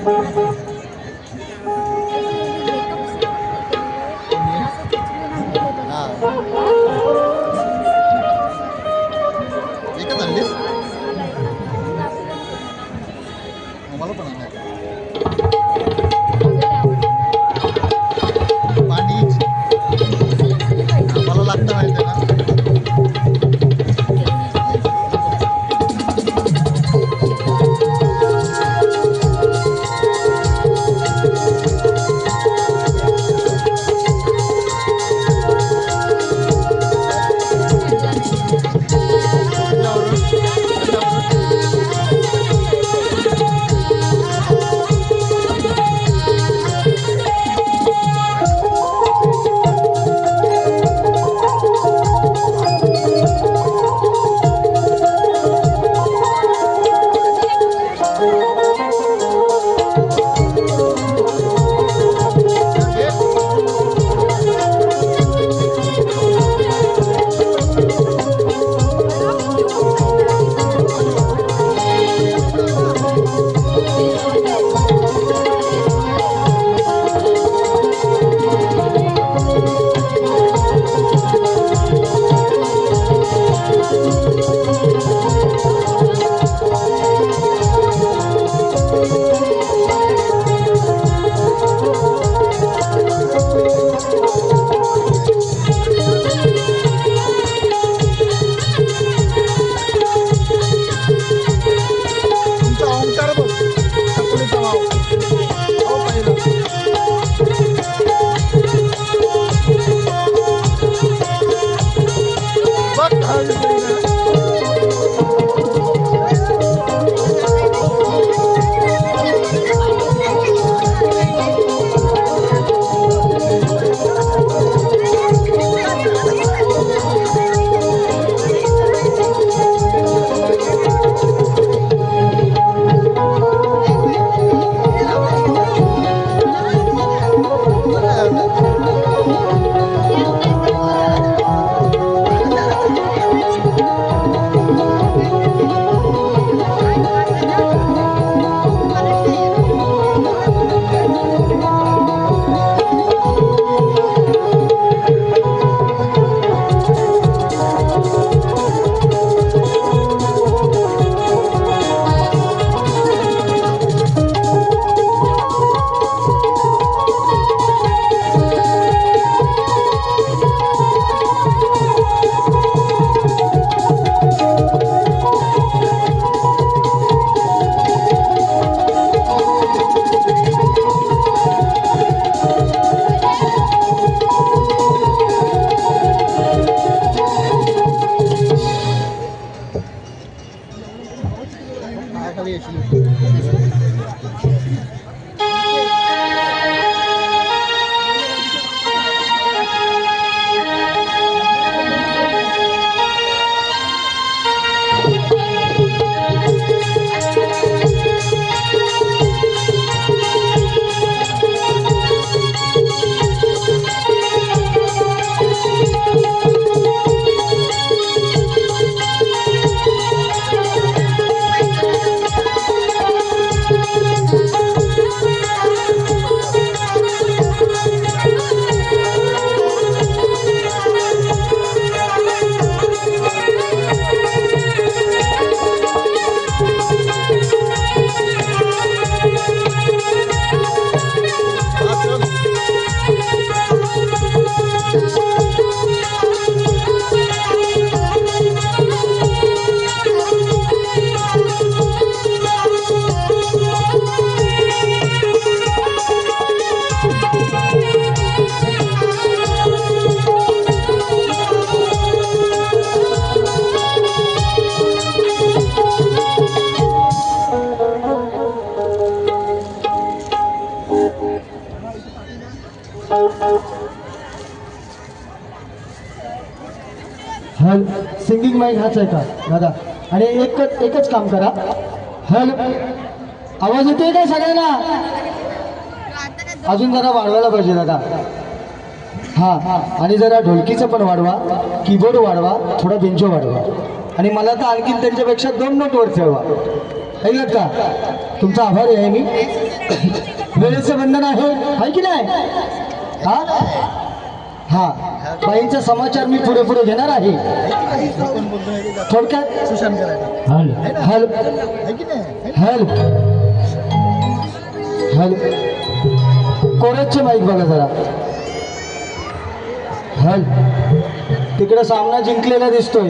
एकच आणलीस मला पण पाणी मला लागतं माहिती ना. हल सिंगिंग माईक हाच आहे का दादा? आणि एकच काम करा, हल आवाज येतोय का सगळ्यांना? अजून जरा वाढवायला पाहिजे दादा. हां आणि जरा ढोलकीचं पण वाढवा, कीबोर्ड वाढवा, थोडा बेंचो वाढवा आणि मला तर आणखीन त्यांच्यापेक्षा 2 नोट वर ठेवा. ऐकत का तुमचा आभारी आहे मी. वेळेचं बंधन आहे की नाही. हा बाईंचा समाचार मी पुढे पुढे घेणार आहे. कोण बोलतो माहिती का? थोडक्यात सुशांत करायला हेल्प आहे की नाही? हेल्प हेल्प कोरेजचे माईक बघा जरा. हेल्प तिकडे सामना जिंकलेला दिसतोय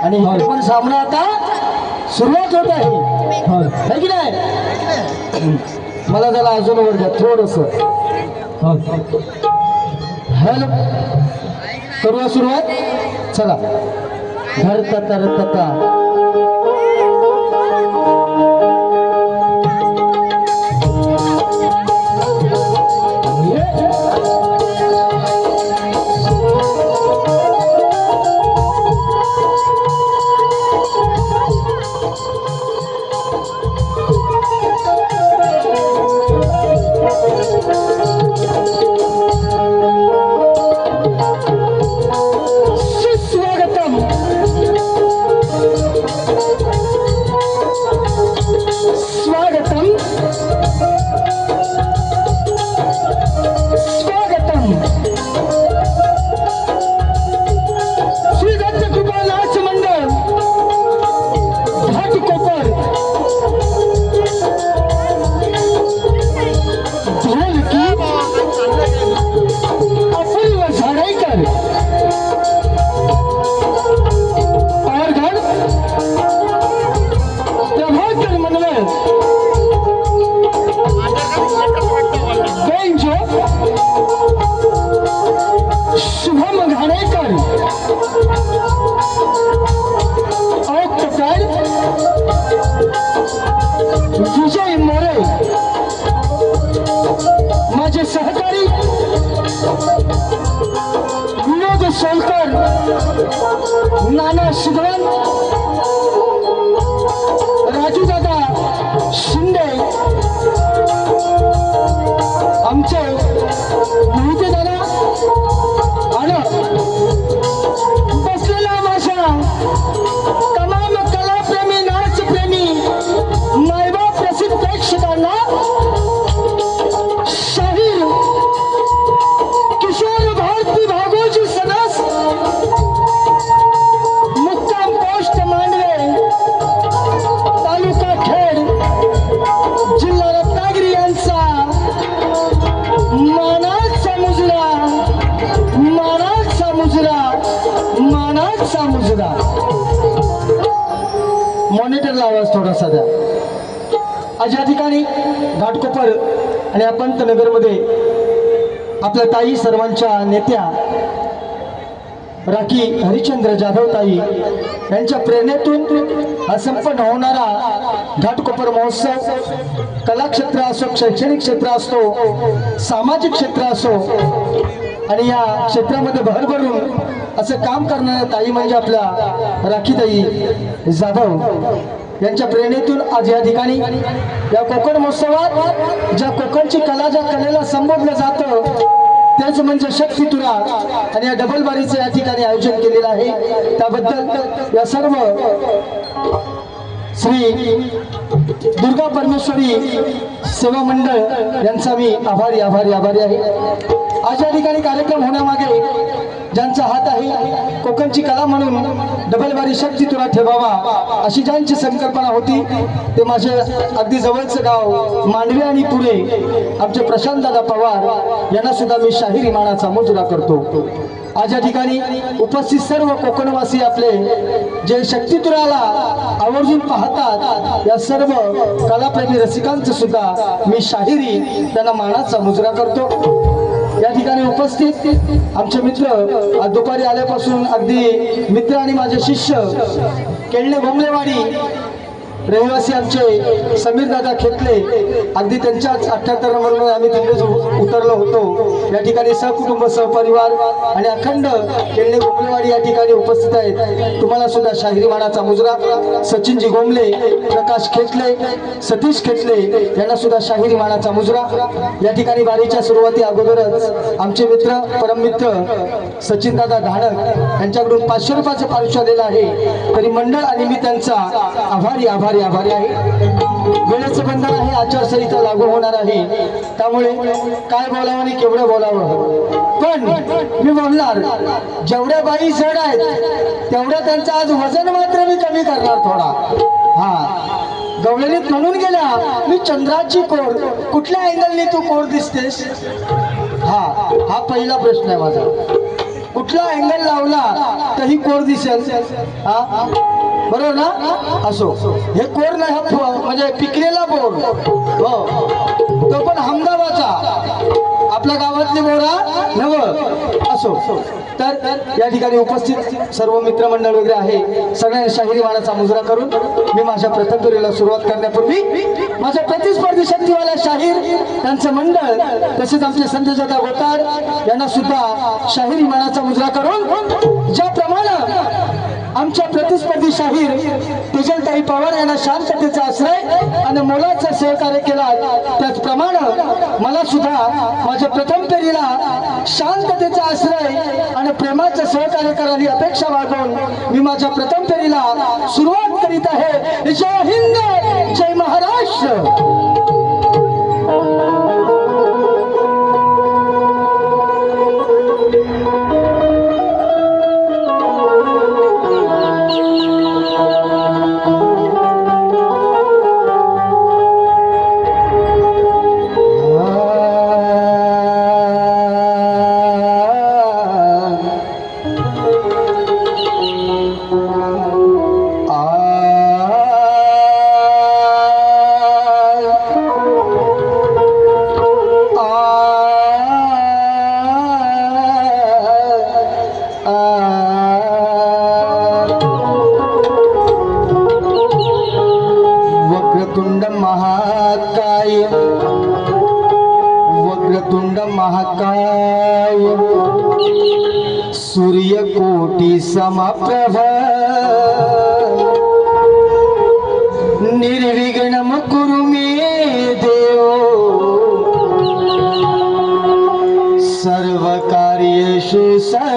आणि इकडे पण सामना आता सुरुवात होत आहे की नाही. मला त्याला अजून वर घ्या थोडस. हेल्प करूया सुरुवात. चला धरता तरता विजय मोरे माझे सहकारी विनोद सोलकर, नाना सुधन, राजूदादा शिंदे, आमचे मोहिते दादा आणि बसलेला माझ्या तमाम कलाप्रेमी नाचप्रेमी मायबाप प्रसिद्ध प्रेक्षकांना शाहीर किशोर भारती भागोजी सदस मुक्काम पोस्ट मांडवे तालुका खेड जिल्हा रत्नागिरी यांचा मानाचा मुजरा मानाचा मुजरा मानाचा मुजरा. मॉनिटरला आवाज थोडासा द्या. आज या ठिकाणी घाटकोपर आणि अपंत नगरमध्ये आपल्या ताई सर्वांच्या नेत्या राखी हरिश्चंद्र जाधव ताई यांच्या प्रेरणेतून हा संपन्न होणारा घाटकोपर महोत्सव कलाक्षेत्र असो, शैक्षणिक क्षेत्र असो, सामाजिक क्षेत्र असो आणि या क्षेत्रामध्ये भरभरून असं काम करणाऱ्या ताई म्हणजे आपल्या राखीताई जाधव यांच्या प्रेरणेतून आज या ठिकाणी या कोकण महोत्सवात ज्या कोकणची कला, ज्या कलेला संबोधलं जातं तेच म्हणजे शक्ती तुरा आणि या डबल बारीचं या ठिकाणी आयोजन केलेलं आहे. त्याबद्दल या सर्व श्री दुर्गा परमेश्वरी सेवा मंडळ यांचा मी आभारी आहे. आज या ठिकाणी कार्यक्रम होण्यामागे ज्यांचा हात आहे, कोकणची कला म्हणून डबलबारी शक्ती तुरा ठेवावा अशी ज्यांची संकल्पना होती ते माझे अगदी जवळचं गाव मांडवे आणि पुणे आमचे प्रशांत दादा पवार यांना सुद्धा मी शाहिरी मानाचा मुजरा करतो. आज या ठिकाणी उपस्थित सर्व कोकणवासी आपले जे शक्ती तुराला आवर्जून पाहतात या सर्व कलाप्रेमी रसिकांचं सुद्धा मी शाहिरी त्यांना मानाचा मुजरा करतो. या ठिकाणी उपस्थित आमचे मित्र आज दुपारी आल्यापासून अगदी मित्र आणि माझे शिष्य केळणे बोंबलेवाडी रहिवासी आमचे समीर दादा खेतले अगदी त्यांच्याच 78 नंबरमध्ये आम्ही तिकडेच उतरलो होतो. या ठिकाणी सहकुटुंब सहपरिवार आणि अखंड केळणे गोमलेवाडी या ठिकाणी उपस्थित आहेत. तुम्हाला सुद्धा शाहिरी मानाचा मुजरा. सचिनजी गोमले, प्रकाश खेतले, सतीश खेतले यांना सुद्धा शाहिरी मानाचा मुजरा. या ठिकाणी वारीच्या सुरुवाती अगोदरच आमचे मित्र परममित्र सचिन दादा धाडक यांच्याकडून 500 रुपयाचं पारितोषिक आलेलं आहे. तरी मंडळ आणि मी त्यांचा आभारी आभारी आभारी आहे. वेळेचं बंधन आहे, आचारसंहिता लागू होणार आहे, त्यामुळे काय बोलावं आणि केवढं बोलावं. पण मी बोलणार, जेवढ्या बाई जड आहेत तेवढ्या त्यांचं आज वजन मात्र मी कमी करणार थोडा. हा, गवळणीत म्हणून गेल्या मी चंद्राची कोर. कुठल्या अँगलने तू कोर दिसतेस? हा पहिला प्रश्न आहे माझा. कुठला अँगल लावला तरी कोर दिसेल? हा, बरोबर ना? असो, हे कोर नाही, हा म्हणजे पिकलेला बोर. हो, तो पण हमदाबादचा, आपल्या गावातली बोरा नव. असो, तर या ठिकाणी उपस्थित सर्व मित्रमंडळ वगैरे आहे, सगळ्यांनी शाहिरी वाणाचा मुजरा करून मी माझ्या प्रथम फेरीला सुरुवात करण्यापूर्वी माझ्या प्रतिस्पर्धी शक्तीवाल्या शाहीर त्यांचं मंडळ तसेच आमचे संतजादा गोतार यांना सुद्धा शाहिरी वाणाचा मुजरा करून, ज्याप्रमाणे आमच्या प्रतिस्पर्धी शाहीर तेजलताई पवार यांना शांततेचा आश्रय आणि मोलाचं सहकार्य केला, त्याचप्रमाणे मला सुद्धा माझ्या प्रथम फेरीला शांततेचा आश्रय आणि प्रेमाचं सहकार्य करायची अपेक्षा बाळगून मी माझ्या प्रथम फेरीला सुरुवात करीत आहे. जय हिंद, जय महाराष्ट्र. वक्रतुंड महाकाय सूर्यकोटी समप्रभ निर्विघ्नं कुरु मे देव सर्वकार्येषु सर्वदा.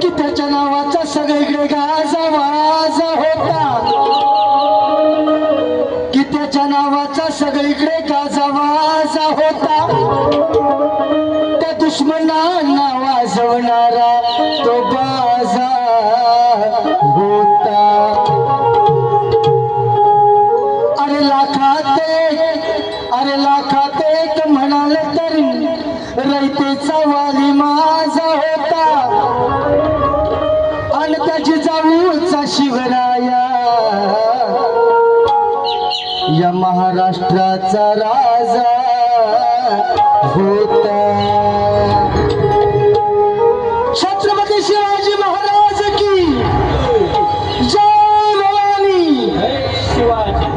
की त्याच्या नावाचा सगळीकडे गाजावाज होता, की त्याच्या नावाचा सगळीकडे गाजावाज होता, त्या दुश्मनांना वाजवणारा तो बाजा होता. अरे लाखात एक म्हणाल तरी रयतेचा वाली माझा होता, आणि त्याची जाऊचा शिवराया या महाराष्ट्राचा राजा होता. छत्रपती शिवाजी महाराज की जय. भवानी शिवाजी.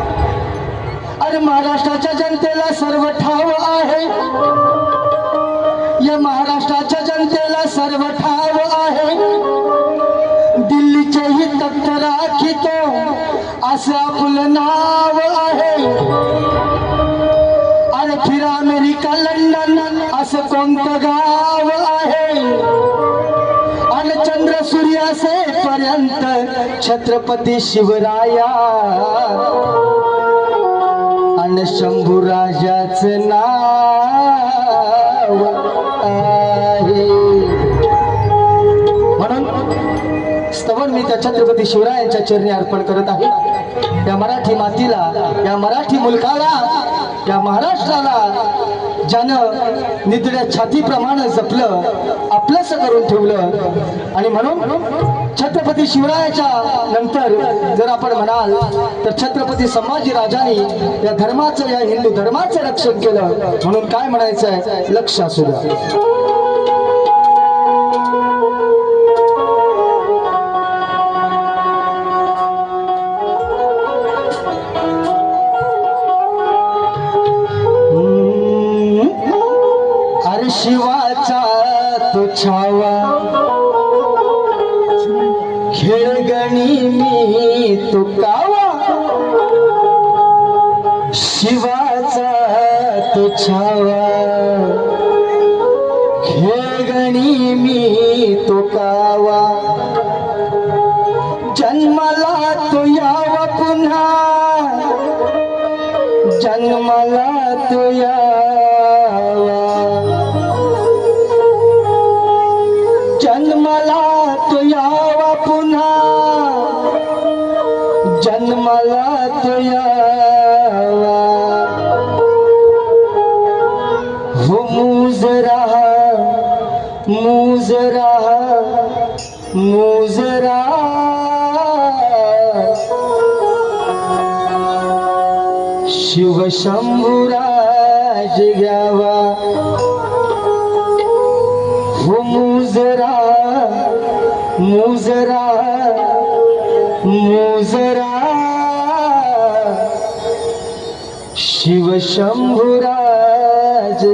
अरे महाराष्ट्राच्या जनतेला सर्व ठाव आहे, या महाराष्ट्राच्या जनतेला सर्व ठाव आहे. दिल्लीचेही तख्त राखितो असं आपलं नाव आहे. अरे फिर अमेरिका लंडन असं कोणतं गाव आहे, आणि चंद्र सूर्यासे पर्यंत छत्रपती शिवराया आणि शंभू राजाचं नाव आहे. म्हणून स्तवन मी त्या छत्रपती शिवरायांच्या चरणी अर्पण करत आहे. या मराठी मातीला, या मराठी मुलकाला, या महाराष्ट्राला ज्यानं निधड्या छातीप्रमाणे जपलं, आपलंसं करून ठेवलं. आणि म्हणून छत्रपती शिवरायाच्या नंतर जर आपण म्हणाल तर छत्रपती संभाजी राजांनी या धर्माचं, या हिंदू धर्माचं रक्षण केलं. म्हणून काय म्हणायचंय, लक्ष असू द्या. शिवाचा तो छावा खेळगणी मी तो कावा. शिवाचा तो छावा खेळगणी मी तो कावा. जन्माला तो यावा, जन्माला तो यावा पुन्हा, जन्माला तो यावा. हो मुज रहा, मुज रहा, मुज रहा. शिव शंभुराज घ्यावा. हो मुजरा, मुजरा, मुजरा. शिव शंभुराज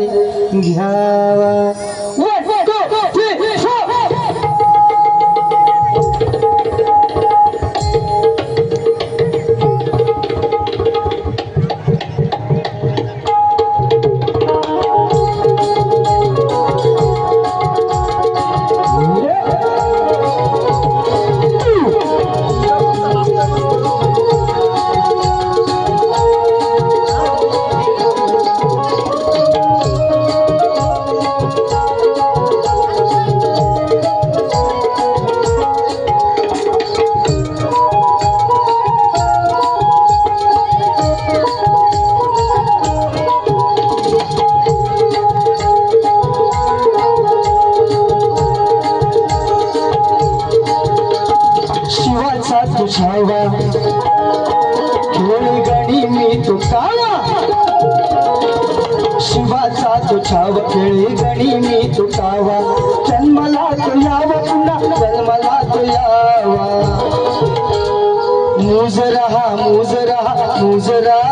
घ्यावा. तुझावा खेळ गणी मी तुटावा. शिवाचा तुझाव खेळी गणी मी तुटावा. जन्मला तो यावा पुन्हा, जन्मला तो यावा. मुज रहा, मुज रहा, मुज रहा.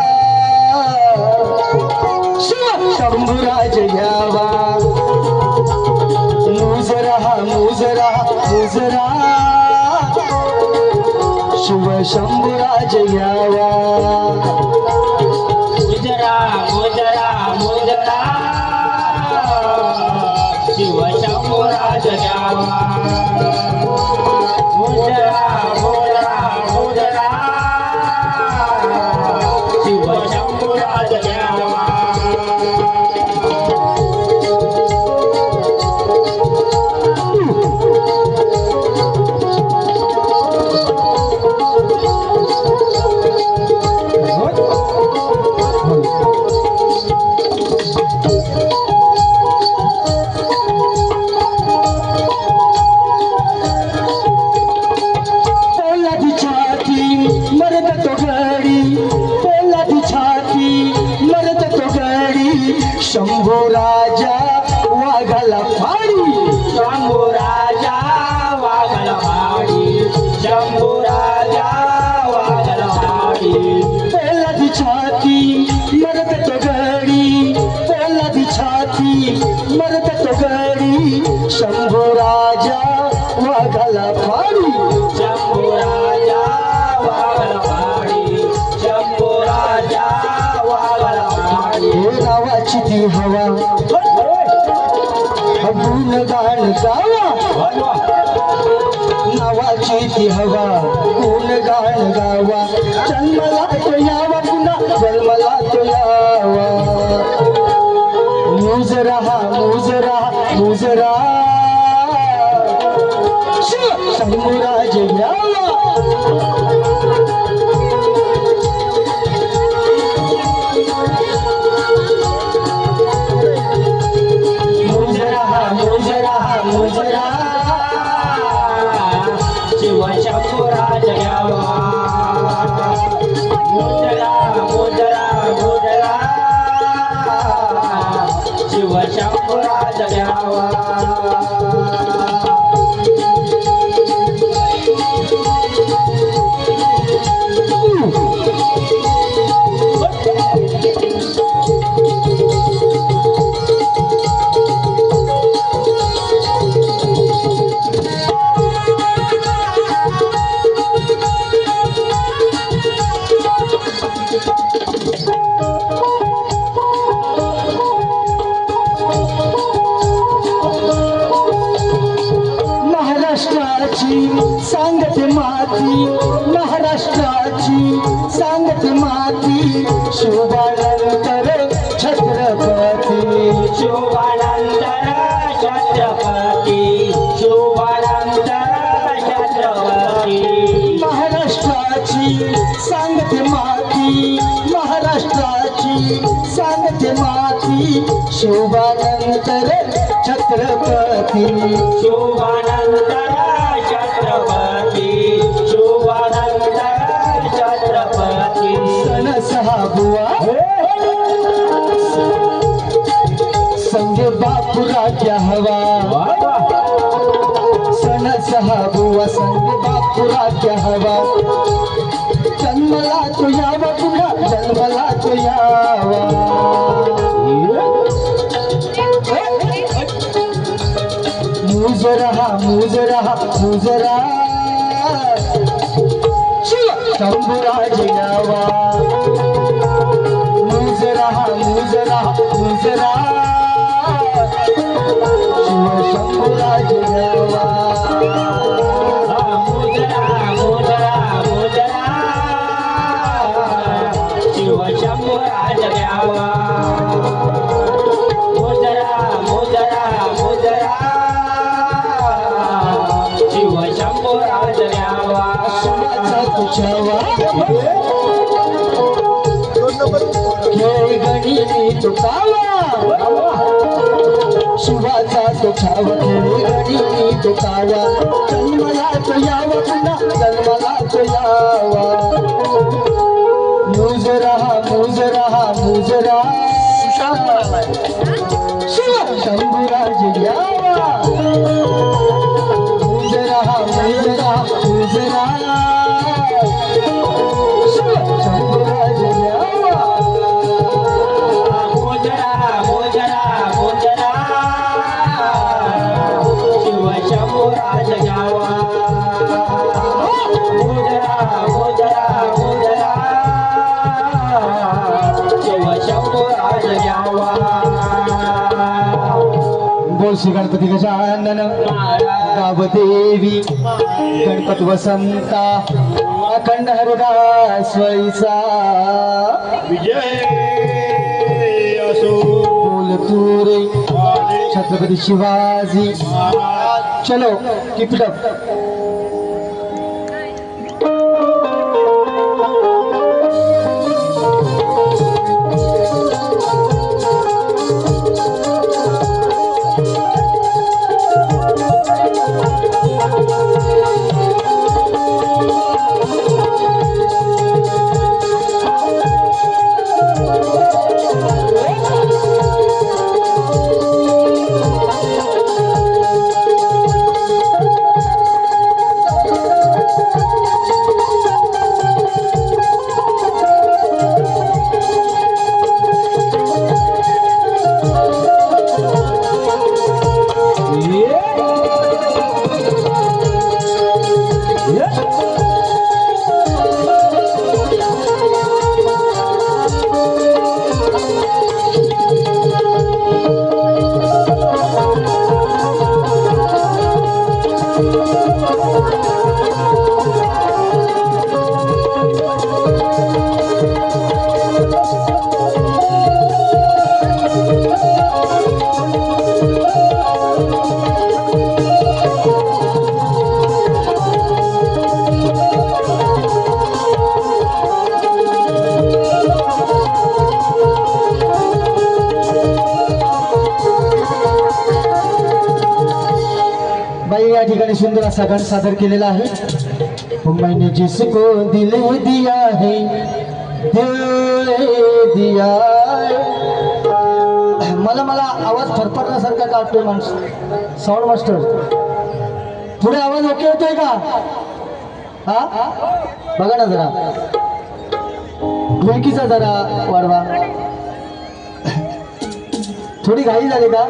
शिव शंभुराज यावा. मुज रहा, मुज रहा, मुज रहा. शिव शंभुराज यावा. मुजरा, मुजरा, मुजरा. शिव शंभुराज यावा. मुजरा, मुजरा, मुजरा. शिव शंभुराज यावा. शंभू राजा वाघाला फाडी. शंभू राजा वाघाला फाडी. शंभू राजा वाघाला फाडी. पहिला ती छाती मरत तो गडी. पहिला ती छाती मरत तो गडी. शंभू राजा वाघाला फाडी. शंभू राजा वाघाला फाडी. शंभू राजा वाघाला फाडी. नावाची ती हवा गुण गाण गावा. नावाची ती हवा गुण गाण गावा. जन्मला तो यावा पुन्हा, जन्मला तो यावा. मुज रहा, मुज रहा, मुज रहा. शिव शंभुराज यावा. मुजरा. शिव शंभुराज यावा. मुजरा, मुजरा, मुजरा. शिव शंभुराज यावा. महाराष्ट्राची सांगते माती. महाराष्ट्राची सांगते माती शुभानंतर छत्रपती शुभानंतर छत्रपती शुभानंतर छत्रपती महाराष्ट्राची सांगते माती महाराष्ट्राची सांगते माती शुभानंतर छत्रपती शुभानंतर छत्रपती शुभानंतर छत्रपती सण सहाबुवा संगे बापुराच्या हवा सण सहाबुवा संगे बापुराच्या हवा जन्मला तो यावा पुन्हा जन्मला तो यावा मुजरा मुजरा मुजरा शंभुराज यावा मुजरा मुजरा मुजरा शिव शंभुराज यावा मुजरा मुजरा मुजरा शिव शंभुराज द्यावा मुजरा मुजरा मुजरा शिव शंभुराज द्यावा शिवाचा तुझ्यावा दोन नंबर खेळ गणी तुकावा शिवाचा तुझ्यावा खेळ गणी तुकावा जन्मला तो यावा पुन्हा जन्मला तो यावा मुजरा मुजरा मुजरा शिव शंभुराज यावा मुजरा मुजरा मुजरा शिव शंभुराज यावा मुजरा मुजरा मुजरा शिव शंभुराज द्यावा मुजरा मुजरा मुजरा शिव शंभुराज द्यावा बोल श्री गणपती गजानन गावदेवी गणपत वसंता अखंड हरिदास वैसा विजय असो बोल तुरे छत्रपती शिवाजी चलो कीप इट अप या ठिकाणी सुंदर असा गण सादर केलेला आहे मैंने जिसको दिल दिया है दिल दिया मला मला आवाज फरफरल्यासारखा का वाटतोय माणूस साऊंड मास्टर पुढे आवाज ओके होतोय का हा बघा ना जरा ढोलकीचा जरा वाढवा थोडी घाई झाली का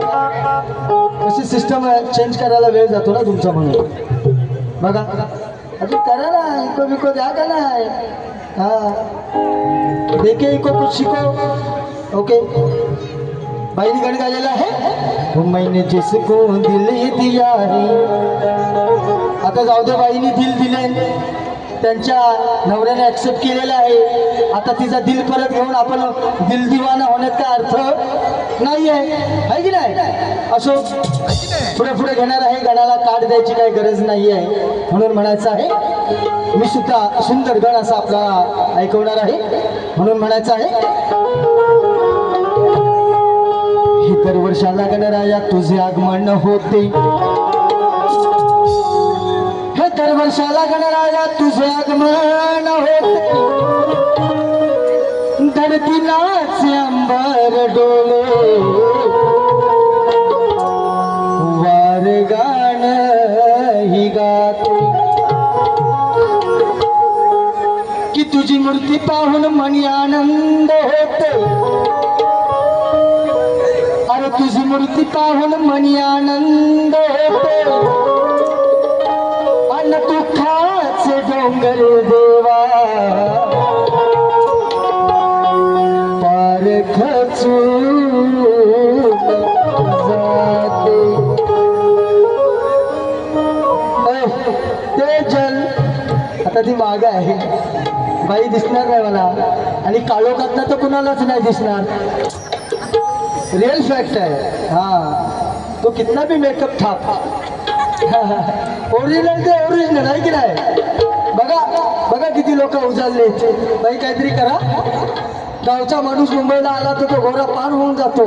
अशी सिस्टम चेंज करायला वेळ जातो ना तुमचा म्हणून बघा अजून करा ना इको बिको द्या का नाही हा देखे इको कुछ शिको ओके बाईने गाणं गायलेलं आहे वो मैंने जिसको दिल दिया है आता जाऊ दे बाईने दिल दिले त्यांच्या नवऱ्याने ऍक्सेप्ट केलेला आहे. आता तिचा दिल परत घेऊन आपण दिल दिवाना होण्यात काय अर्थ नाही आहे की नाही. असो पुढे पुढे घेणार आहे. गणाला काढ द्यायची काही गरज नाही आहे. म्हणून म्हणायचं आहे मी सुद्धा सुंदर गण असा आपला ऐकवणार आहे. म्हणून म्हणायचं आहे ही दरवर्षाला गणराया तुझे आगमन होते. हे दरवर्षाला गणराया तुझे आगमन होते. धरती नाचे अंबर डोले वार गाण ही गाते की तुझी मूर्ती पाहून मनी आनंद होते. अरे तुझी मूर्ती पाहून मनी आनंद होते. अन दुःखाचे डोंगर देवा पार खचून जाते. ते जल आता ती माग आहे. बाई दिसणार नाही मला आणि काळोखातनं तर कुणालाच नाही दिसणार. रियल फॅक्ट आहे. हा तो कितना भी मेकअप थाप ओरिजिनल ते ओरिजिनल आहे की नाही. बघा बघा किती लोक उजाळले. बाई काहीतरी करा. गावचा माणूस मुंबईला आला तर तो गोरा पार होऊन जातो.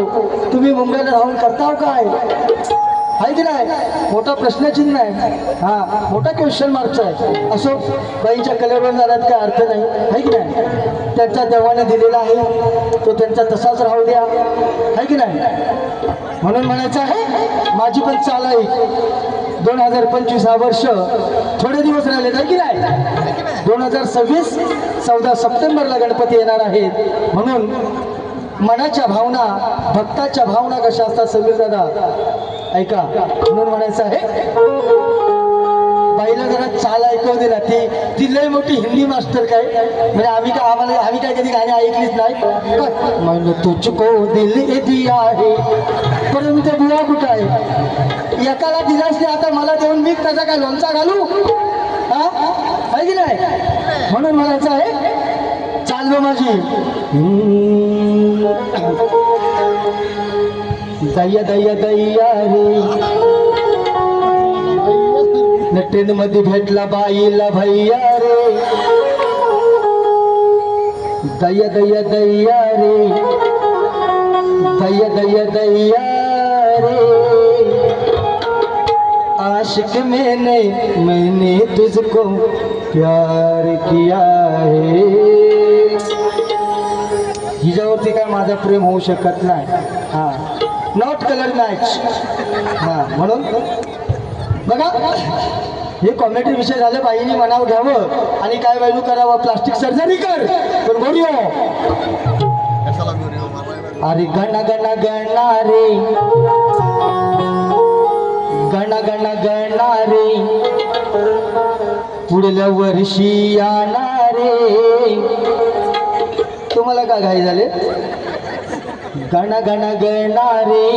तुम्ही मुंबईला राहून करताव काय आहे की नाही. मोठा प्रश्नचिन्ह आहे. हा मोठा क्वेश्चन मार्कचा आहे. असो बाईंच्या कलेवर जाण्यात काय अर्थ नाही आहे की नाही. त्यांचा देवाने दिलेला आहे तो त्यांचा तसाच राहू द्या आहे की नाही. म्हणून म्हणायचं आहे माझी पण चाल आहे. 2025 हा वर्ष थोडे दिवस राहिले आहे की नाही. 2026 14 सप्टेंबरला गणपती येणार आहेत. म्हणून मनाच्या भावना भक्ताच्या भावना कशा असतात समीर दादा ऐका. म्हणून म्हणायचं आहे बाईला जरा चाल ऐकव दिला. ती लय मोठी हिंदी मास्टर काय म्हणजे आम्ही काय कधी गाणी ऐकलीच नाही. मैंने तुझको दिल दिया आहे परंतु ते बुवा कुठं आहे. एकाला दिलाच नाही आता मला देऊन मी त्याचा काय लोणचा घालू हा आहे की नाही. म्हणून म्हणायचं आहे चाललो माझी दया दया दया रे. ट्रेन मध्ये भेटला बाईला भैया रे. दया दया दया रे. दया दया दया रे. आशिक मैंने तुझको प्यार किया है. हिच्यावरती काय माझा प्रेम होऊ शकत नाही. हा नॉट कलर मॅच. हा म्हणून बघा हे कॉमेडी विषय झाले. बाईंनी मनाव घ्यावं आणि काय बाईनू करावं प्लास्टिक सर्जरी कर पण गोरी हो. अरे गण गण गणा रे गण गण गणा रे पुढल्या वर्षी येणार रे. तुम्हाला का घाई झाले. गण गण गणा रे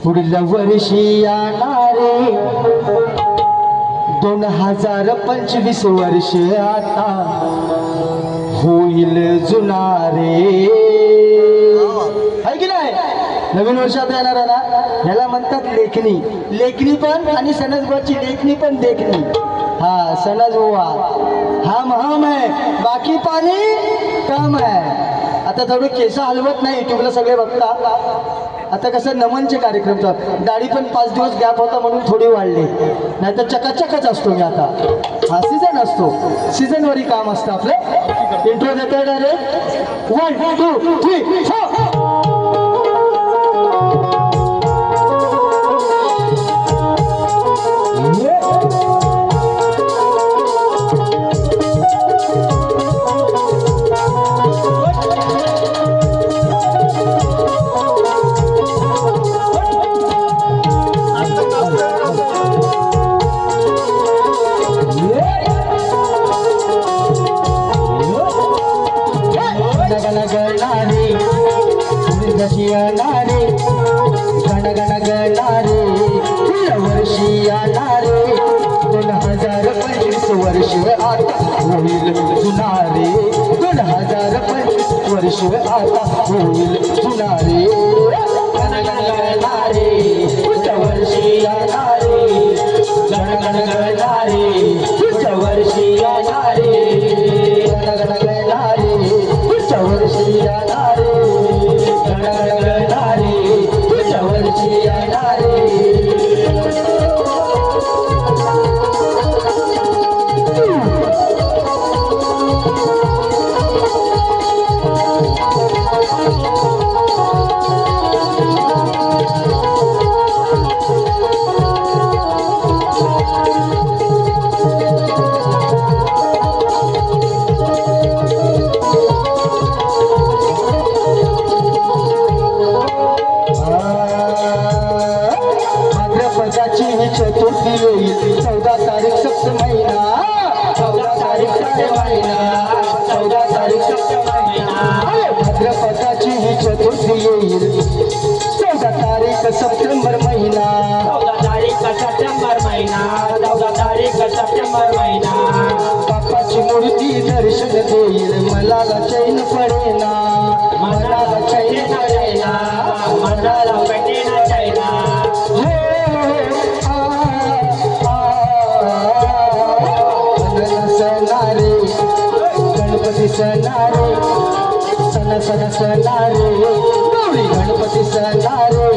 पुढल्या वर्षी येणार रे. 2025 वर्ष आता होईल जुनारे आहे की नाही. नवीन वर्षात येणार आहे ना ह्याला म्हणतात लेखनी. लेखनी पण आणि सणजबुवाची लेखनी पण देखनी. हा सणजबुवा हम हम है बाकी पाणी कम है. आता थोडं केस हलवत नाही युट्यूबला सगळे बघता. आता कसं नमनचे कार्यक्रम चालतात. दाढी पण 5 दिवस गॅप होता म्हणून थोडी वाढली नाही तर चकाचकच असतो मी आता. हा सीझन असतो. सीझनवरी काम असतं आपलं. इंट्रो देतोय डायरेक्ट 1 2 3 4. गण गण गणारी होईल जुनारे 2025 वर्ष आता होईल जुनारे गणगणगणारे पुढच्या वर्षी येणारे गणगणगणारे पुढच्या वर्षी येणारे गणगणगणारे पुढच्या वर्षी येणारे गणगणगणारे पुढच्या वर्षी येणारे भाद्रपदाची ही चतुर्थी येईल 14 तारीख सप्त महिना 14 तारीख सप्त महिना 14 तारीख सप्त महिना भाद्रपदाची ही चतुर्थी येईल 14 तारीख सप्टेंबर महिना 14 तारीख सप्टेंबर महिना 14 तारीख सप्टेंबर महिना बाप्पाची मूर्ती दर्शन देईल मला चैन पडेना मनाला चैन पडेना मनाला पेटेना चैना सणारे गणपती सणारे सण सणारे गौरी गणपती सणारे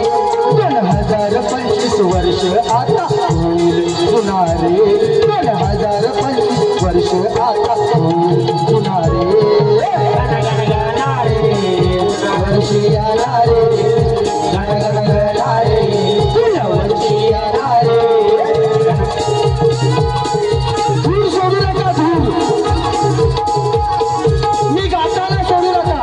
2025 वर्ष आता होईल जुनारे 2025 वर्ष आता होईल जुनारे गणगणगणारे वर्षी येणारे गणगणगणारे पुढच्या वर्षी येणारे धूर सोडू नका धूर मी गाताना सोडू नका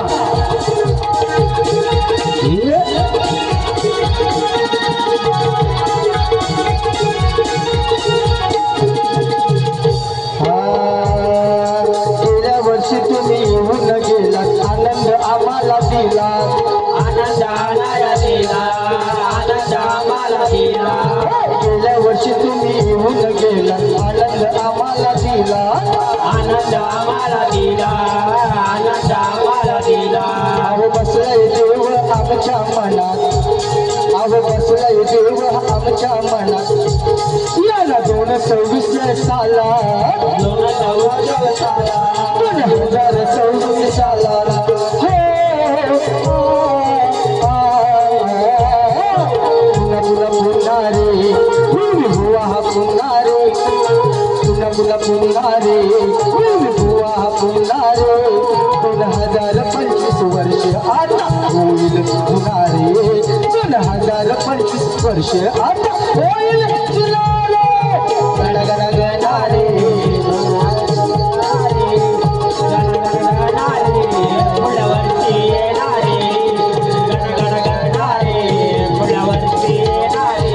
गेल्या वर्षी तुम्ही येऊन गेलात आनंद आम्हाला दिला आनंद आणाया दिला आनंद आम्हाला दिला गेल्या वर्षी तुम्ही येऊन गेलात आनंद आम्हाला दिला आनंद आम्हाला दिला आनंद आम्हाला दिला अहो बसलाय देव आमच्या मनात अहो बसलाय देव आमच्या मनात याला 2026 साला 2014 साला 2026 साला तुला पुन्हारे बुवा हा पुन्हारे तुला पुन्हारे बुवा हा पुन्हारे 2025 वर्ष आता होईल जुनारे 2025 वर्ष आता होईल जुनारे गणगणगणारे गणगणगणारे पुढल्या वर्षी येणारे गणगणगणारे पुढल्या वर्षी येणारे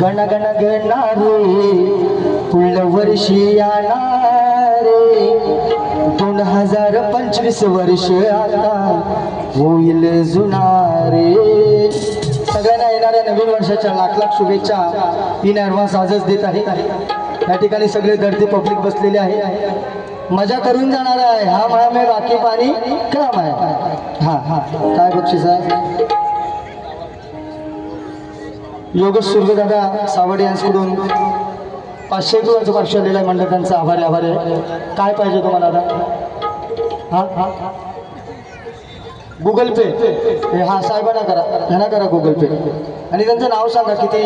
गणगण गणारे पुढल्या वर्षी येणारे 2025 वर्ष आता होईल जुनारे सगळ्यांना येणाऱ्या नवीन वर्षाच्या लाख लाख शुभेच्छा इन ॲडव्हान्स आजच देत आहे या ठिकाणी सगळे दर्दी पब्लिक बसलेले आहे मजा करून जाणार आहे हा मळा में बाकी पाणी काम आहे हा हा काय बक्षीस आहे योगेश सुर्वेदादा सावडे यांच्याकडून 500 रुपयाचं पार्श आलेलं आहे मंडळ त्यांचा आभारी आहे काय पाहिजे तुम्हाला दादा हा गुगल पे हे हा साहेबांना करा ह्यांना करा गुगल पे आणि त्यांचं नाव सांगा किती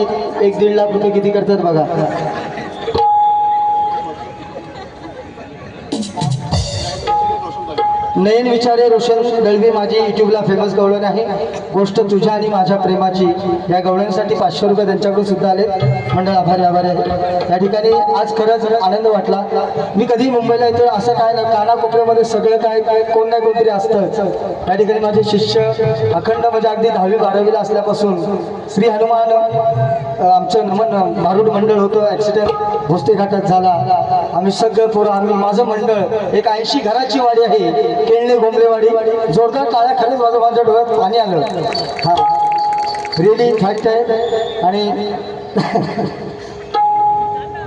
1-1.5 लाख रुपये किती करतात बघा नयन विचारे रोशन दळवी माझी युट्यूबला फेमस गवळण आहे गोष्ट तुझ्या आणि माझ्या प्रेमाची या गवळणीसाठी 500 रुपये त्यांच्याकडून सुद्धा आले मंडळ आभारी आहे या ठिकाणी आज खरंच आनंद वाटला मी कधी मुंबईला येतो असं काय ना कानाकोपऱ्यामध्ये सगळं काय काय कोण ना कोणतरी असतंच या ठिकाणी माझे शिष्य अखंड म्हणजे अगदी 10वी 12वीला असल्यापासून श्री हनुमान आमचं नमन मारुड मंडळ होतं, ॲक्सिडेंट भोसते घाटात झाला. आम्ही सगळं पोरं, आम्ही माझं मंडळ एक 80 घराची वाडी आहे, केळणे गोंबलेवाडी. जोरदार टाळ्या खरंच माझ्या डोळ्यात पाणी आलं. हा रिअली फॅक्ट आहे. आणि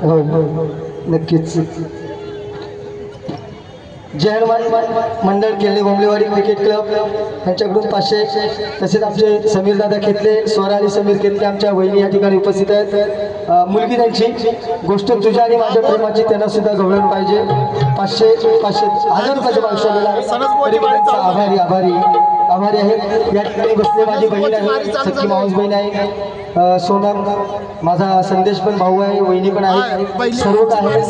हो हो नक्कीच. जय हनुमान मंडळ केळणे गोंबलेवाडी क्रिकेट क्लब यांच्याकडून 500. तसेच आमचे समीर दादा खेतले, स्वरा आणि समीर खेतले आमच्या वहिनी या ठिकाणी उपस्थित आहेत. मुलगी त्यांची गोष्ट तुझ्या आणि माझ्या प्रेमाची, त्यांना सुद्धा गौरव पाहिजे. 500 1000 रुपयाच्या मागच्या आभारी आभारी आभारी आहेत. या ठिकाणी बसले माझी बहीण आहे, सख्खी माऊस बहीण आहे सोनम. माझा संदेश पण भाऊ आहे, वहिनी पण आहे, सर्व आहे.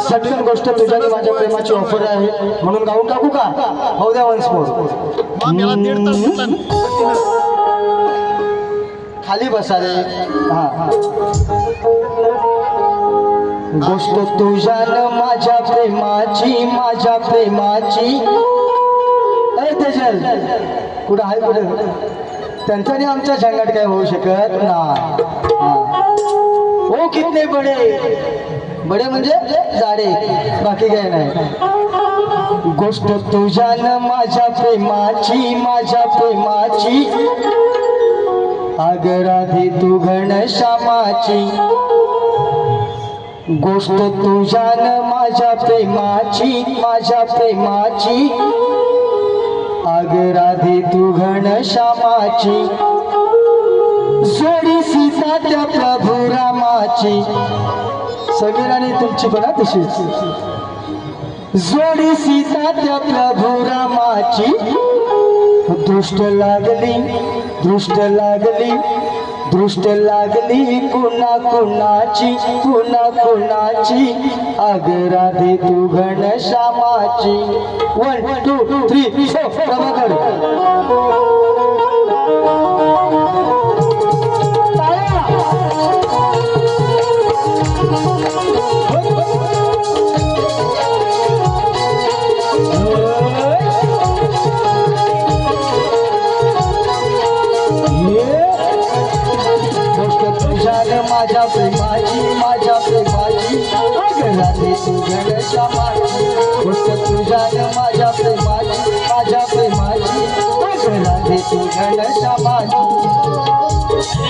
सटकन गोष्ट तुझ्या आणि माझ्या प्रेमाची ऑफर आहे म्हणून गाऊन टाकू का? हो द्या वन्स मोर. खाली बसा रे. हा गोष्ट तुझ्या माझ्या प्रेमाची, माझ्या प्रेमाची. अरे तेजल कुठं आहे? कुठं त्यांचा आणि आमचा झंगाट काय होऊ शकत ना. ओ कितने बडे बडे म्हणजे जाडे, बाकी काय नाही. गोष्ट तुझ्या माझ्या प्रेमाची, माझ्या प्रेमाची. अग राधे तू घनश्यामाची. गोष्ट तुझ्या माझ्या प्रेमाची, माझ्या प्रेमाची. अग राधे तू घनश्यामाची. जोडी सीता त्या प्रभू रामाची. समीराने तुमची बघा तशीच. जोडी सीता त्या प्रभू रामाची. दृष्ट लागली, दृष्ट लागली, दृष्ट लागली कुणा कुणाची, कुणा कुणाची. अग राधे तू घनश्यामाची. 1 2 3 4 प्रभाकर. माझ्या प्रेमाची, माझ्या प्रेमाची. अग राधे तू घनश्यामाची. गोष्ट तुझ्या माझ्या प्रेमाची, माझ्या प्रेमाची. अग राधे तू घनश्यामाची.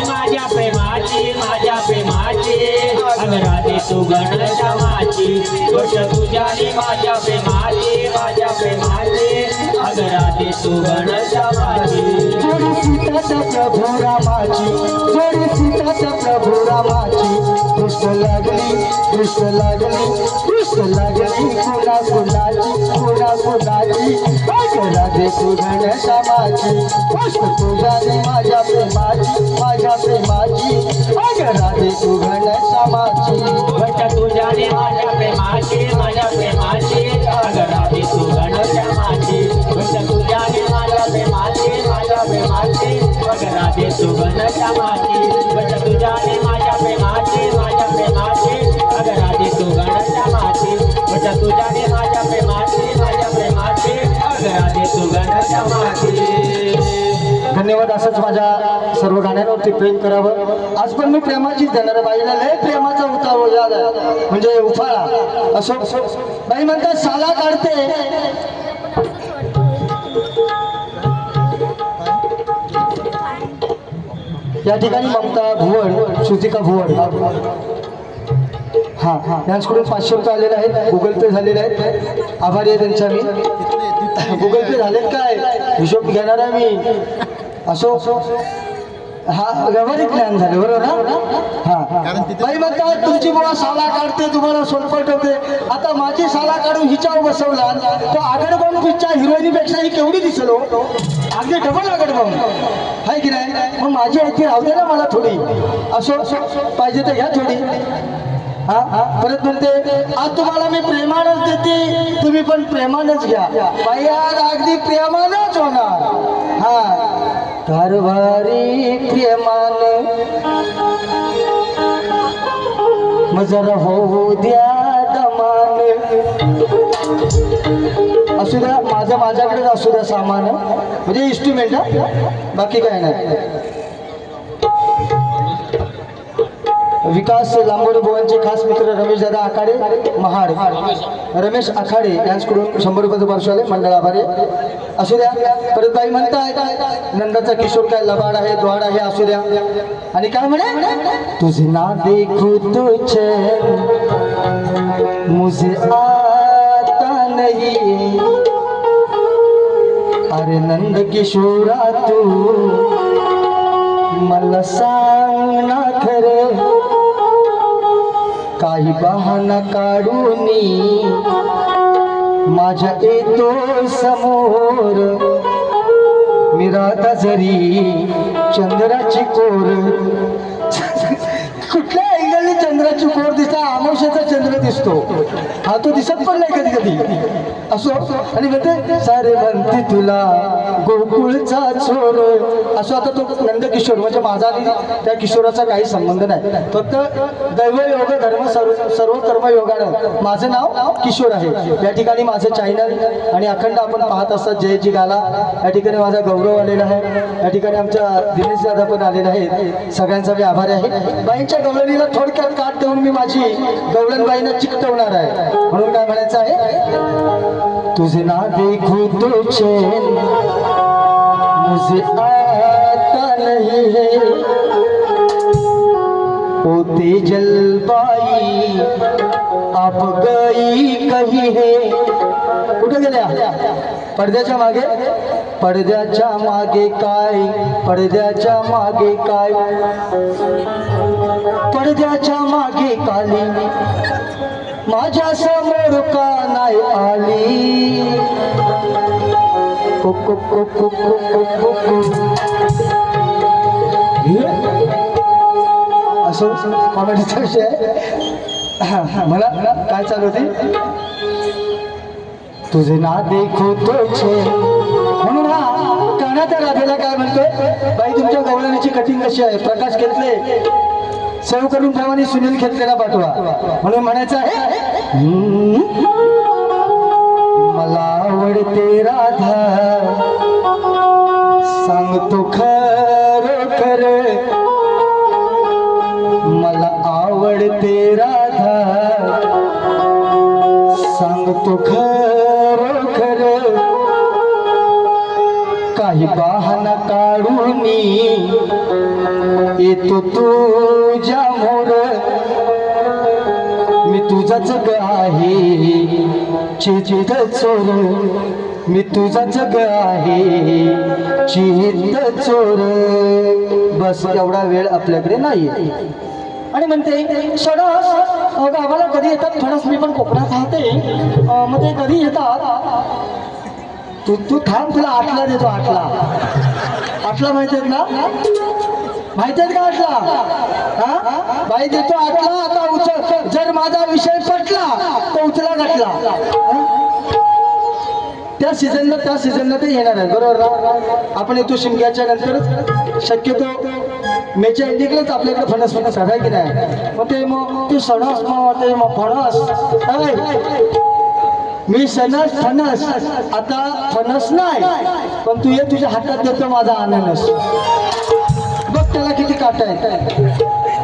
माझ्या प्रेमाची, माझ्या प्रेमाची. अग राधे तू घनश्यामाची. गोष्ट तुझ्या माझ्या प्रेमाची, माझ्या प्रेमाची. अग राधे तू घनश्यामाची. जोडी सीता प्रभू रामाची, जोडी सीता प्रभू रामाची. दृष्ट लागली, दृष्ट लागली, दृष्ट लागली कुणा कुणाची, कुणा कुणाची. अग राधे तू घनश्यामाची. गोष्ट तुझ्या माझ्या प्रेमाची, माझ्या प्रेमाची. अग राधे तू घनश्यामाची. गोष्ट तुझ्या माझ्या प्रेमाची, माझ्या प्रेमाची. अग राधे तू घनश्यामाची. गोष्ट तुझ्या माझ्या प्रेमाची, माझ्या प्रेमाची. अग राधे तू घनश्यामाची. गोष्ट तुझ्या माझ्या प्रेमाची, माझ्या प्रेमाची. अग राधे तू घनश्यामाची. गोष्ट तुझ्या माझ्या प्रेमाची, माझ्या प्रेमाची. अग राधे तू घनश्यामाची. धन्यवाद. असंच माझ्या सर्व गाण्यांवरती प्रेम करावं. आज पण मी प्रेमाचीच देणार आहे. बाईला लय प्रेमाचा उतार याद आहे, म्हणजे उफाळा असो. बाई म्हणतात साला काढते. या ठिकाणी ममता भुवड, श्रुतिका भुवड हा यांच्याकडून 500 रुपये आलेले आहेत, गुगल पे झालेले आहेत. आभारी आहे त्यांचा मी. गुगल पे झालेत काय हिशोब घेणार आहे मी. असो हा व्यावहारिक ज्ञान झाले बरोबर ना. हा बाई म्हणतात तुमची बुवा साला काढते, तुम्हाला सोलपट होते. आता माझी साला काढून हिच्यावर बसवला तो आगड बाबू पिक्चर हिरोईनीपेक्षा ही केवढी दिसल हो. अगदी डबल आगड बाबू आहे की नाही. मग माझी ऐकी राहते ना मला थोडी. असो पाहिजे तर घ्या थोडी. हा परत म्हणते आज तुम्हाला मी प्रेमानच देते, तुम्ही पण प्रेमानच घ्या. बाई आज अगदी प्रेमानच होणार. हा कारभारी प्रेमान मग जरा होऊ द्या दमान. असू द्या माझ्याकडेच असू द्या सामान, म्हणजे इन्स्ट्रुमेंट. बाकी काय नाही. विकास लांबोडे बुवांचे खास मित्र रमेश दादा आखाडे महाड रमेश आखाडे यांच्याकडून 100 रुपयाचं पार्श्व आले मंडळ आभारी असू द्या. परत बाई म्हणताय नंदाचा किशोर काय लबाड आहे द्वाड आहे असू द्या. आणि काय म्हणे तुझे ना देखू तुझे मुझे आता नहीं अरे नंद किशोरा तू मला सांग ना खरे काही बहाणा काढून माझ्या येतो समोर मी राधा जरी चंद्राची कोर. कुठल्या ऐंगलने चंद्राची कोर दिसता आमोशाचा चंद्र दिसतो हा तो दिसत पण नाही कधी कधी असो. आणि म्हणते सारे म्हणते तुला गोकुळचा छोर असो. आता तो नंदकिशोर म्हणजे माझा आणि त्या किशोराचा काही संबंध नाही. फक्त दैवयोग धर्म सर्व कर्मयोगानं माझं नाव किशोर आहे. या ठिकाणी माझं चॅनल आणि अखंड आपण पाहत असतात जयजी गाला. या ठिकाणी माझा गौरव आलेला आहे. या ठिकाणी आमच्या दिनेश दादा पण आलेले आहेत. सगळ्यांचा मी आभारी आहे. बाईंच्या गवळणीला थोडक्यात काट देऊन मी माझी गवळणबाईंना चिकटवणार आहे. म्हणून काय म्हणायचं आहे तुझे ना देखू तो चैन मुझे आता नहीं है ओ तेजलबाई आप गई कहीं है. कुठे गेल्या पडद्याच्या मागे पडद्याच्या मागे काय पडद्याच्या मागे काय पडद्याच्या मागे काली माझ्या समोर का नाही आली. कुकु कुकु कुकु कुकु असो कॉमेडीचा विषय आहे. मला काय चालू होती तुझे ना देखो तोचे म्हणून हा कानाच्या राधेला काय म्हणतोय बाई तुमच्या गवळणीची कटिंग कशी आहे प्रकाश घेतले सेव करून ठेवा आणि सुनील घेतलेला पाठवा. म्हणून म्हणायचं आहे मला आवडते राधा सांगतो खरोखर मला आवडते राधा सांगतो खरोखर काही बहाणा काढून येतो तुझ्या मोर मी तुझाच ग आहे चित चोर मी तुझाच ग आहे चित चोर. बस एवढा वेळ आपल्याकडे नाही. आणि म्हणते सडस गावाला कधी येतात फणस मी पण कोकणात राहते मग ते कधी येतात तू थांब तुला 8ला देतो 8ला माहिती आहेत ना माहिती आहेत का 8ला हा बाई देतो 8ला. आता उचल जर माझा विषय पटला तर उचला घटला त्या सीझनला ते येणार आहे बरोबर ना. आपण येतो शिमग्याच्या नंतर शक्यतो मेच्या एंडिंगलाच आपल्याकडे फणस आहे की नाही. मग ते सणस मग ते मग फणस मी सणस फणस आता फणस नाही पण तू ये तुझ्या हातात देतो माझा अननस. बघ त्याला किती काटा आहेत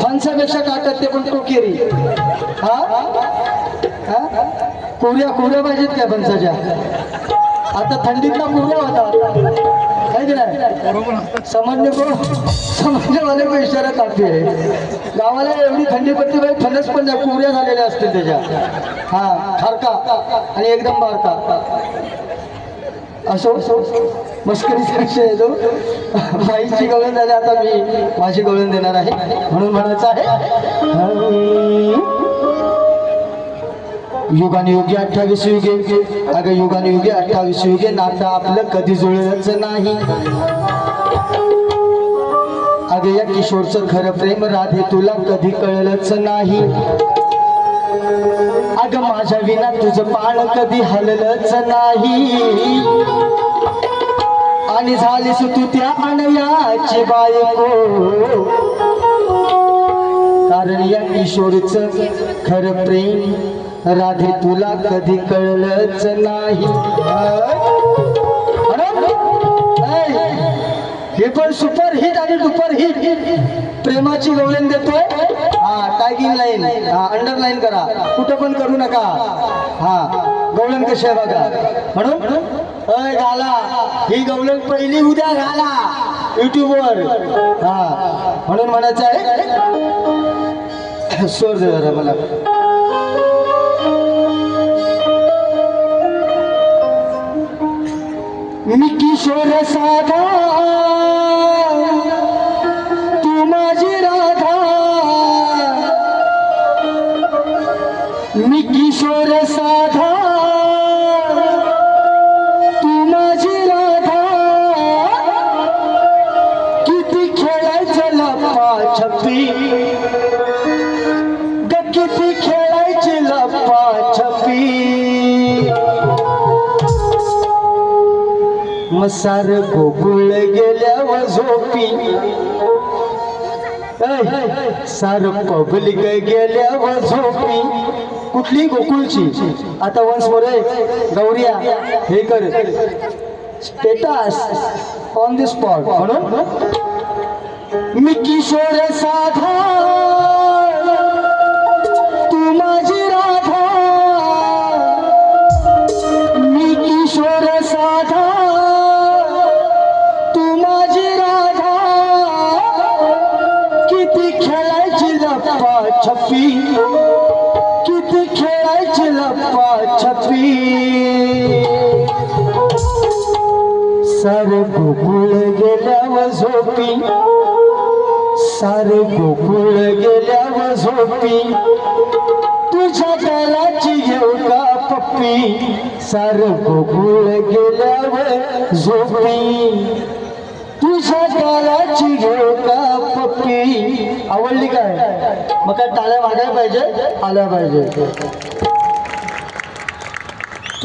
फणसापेक्षा काटात ते पण कोकेरी. हा कोऱ्या पाहिजेत काय फणसाच्या आता थंडीतला कोऱ्या होता है की नाही. समजण्यावाले को इशारा काफी आहे. गावाला एवढी थंडी पडते बाई फणस पण कोऱ्या झालेल्या असतील त्याच्या. हा खारका आणि एकदम बारका असो मस्करीचा विषय आहे जो. बाईची गवळण झाली आता मी माझी गवळण देणार आहे. म्हणून म्हणायचं आहे युगाने युगे 28 युगे अगं युगाने युगे 28 युगे नातं आपलं कधी जुळलंच नाही. अगं या किशोरचं खरं प्रेम राधे तुला कधी कळलंच नाही. अगं माझ्या विना तुझं पान कधी हललंच नाही. आणि झालीस तू त्या अनयाची बायको कारण या किशोरचं खरं प्रेम राधे तुला कधी कळलंच नाही. हे पण सुपर हिट आणि डुपर हिट प्रेमाची गवळण देतोय. बॅग इन लाईन, हा अंडरलाईन करा, कुठं पण करू नका. हा गवळण कशी आहे बघा. म्हणून अय घाला ही गवळण पहिली उद्या घाला युट्यूबवर. हा म्हणून म्हणायचं आहे स्वर दे जरा मला. मी किशोर साधा तू माझी राधा, मी किशोर साधा तू माझी राधा, किती खेळायचं लपा छपी ग, किती खेळायची लपा छपी. मसार गोकुळ गेल्यावर झोपी, सार पब्लिक गेल्यावर झोपी. कुठली गोकुळची? आता वन्स मोर गौरिया हे कर स्टेटस ऑन द स्पॉट. म्हणून मी किशोर साधा तू माझी राधा, मी किशोर साधा तू माझी राधा, किती खेळायची लपा छपी, किती खेळायची लपा छपी. सार गोकुळ गेल्यावर झोपी, सार गोकुळ गेल्यावर झोपी, तुझ्या गालाची घेऊ का पप्पी. सार गोकुळ गेल्यावर झोपी, तुझ्या गालाची घेऊ का पप्पी. आवडली काय? मग काय टाळ्या वागायला पाहिजे, आल्या पाहिजे.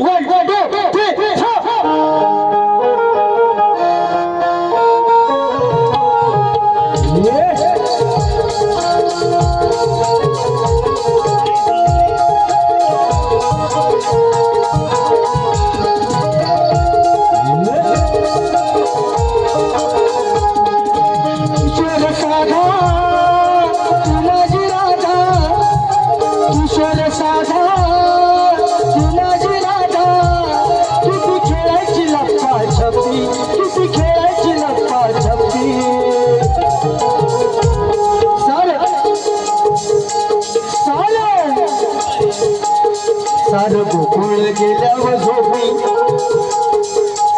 1 2 3 4 सार गोकुळ गेल्यावर झोपी,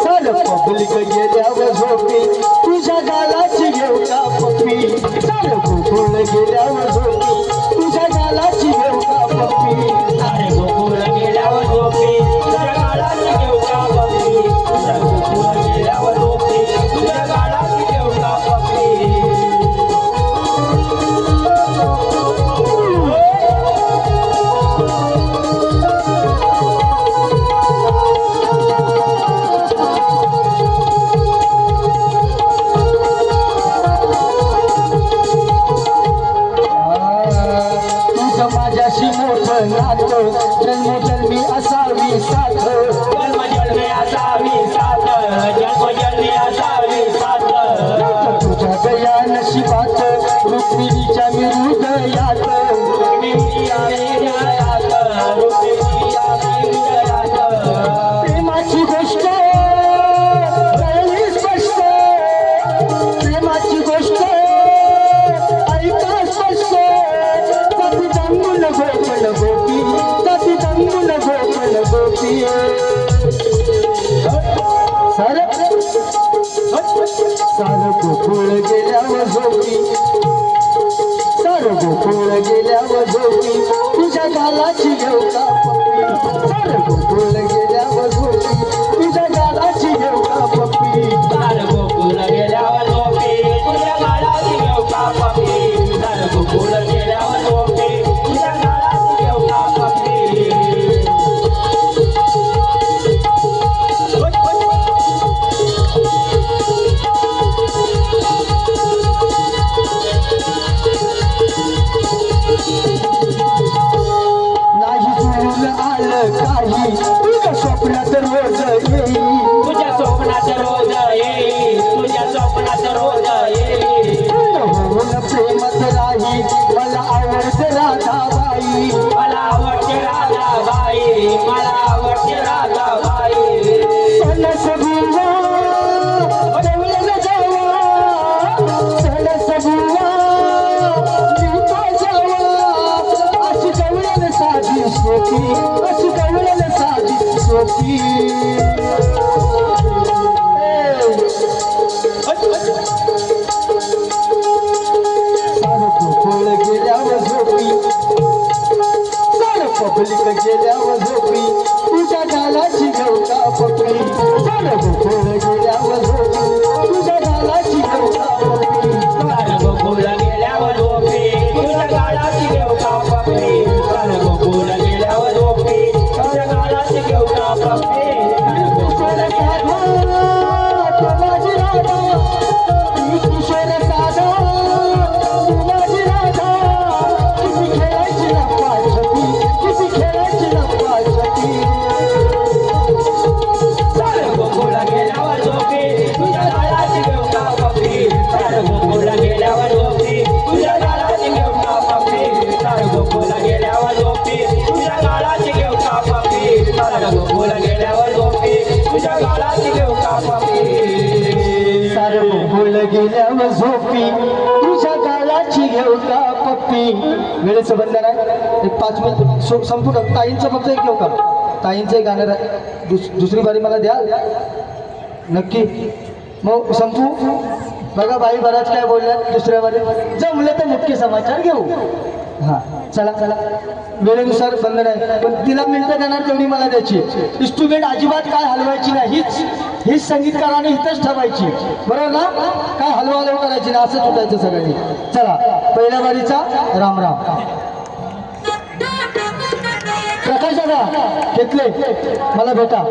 सार पब्लिक गेल्यावर झोपी, तुझ्या गालाची घेऊ का पप्पी. सार गोकुळ गेल्यावर झोपी, तुझ्या गालाची घेऊ का पप्पी. सारे गोकुळ गेल्यावर झोपी, तुझ्या गालाची घेऊ का पप्पी. तुझ्या गोकुळ गेल्यावर झोपी, तुझ्या गालाची घेऊ का पप्पी. गेल्यावर झोपी तुझ्या गालाची घेऊ का पप्पी. वेळेचं बंधन आहे, एक 5 मिनिट संपू का. ताईंचं फक्त एक घेऊ का, ताईंचं एक गाणं दुसरी बारी मला द्याल नक्की. मग संपू. बघा बाई बराच काय बोलल्यात, दुसऱ्या बारी जमलं तर मुख्य समाचार घेऊ. हा चला चला, वेळेनुसार बंधन आहे, पण तिला मिळतं देणार तेवढी मला द्यायची. इन्स्ट्रुमेंट अजिबात काय हलवायची नाही, हीच संगीतकाराने इथंच ठेवायची, बरोबर ना. काय हलवा हलव करायची ना, असंच उठायचं सगळ्यांनी. चला पहिल्या बारीचा राम राम. प्रकाश दादा घेतले मला भेटा.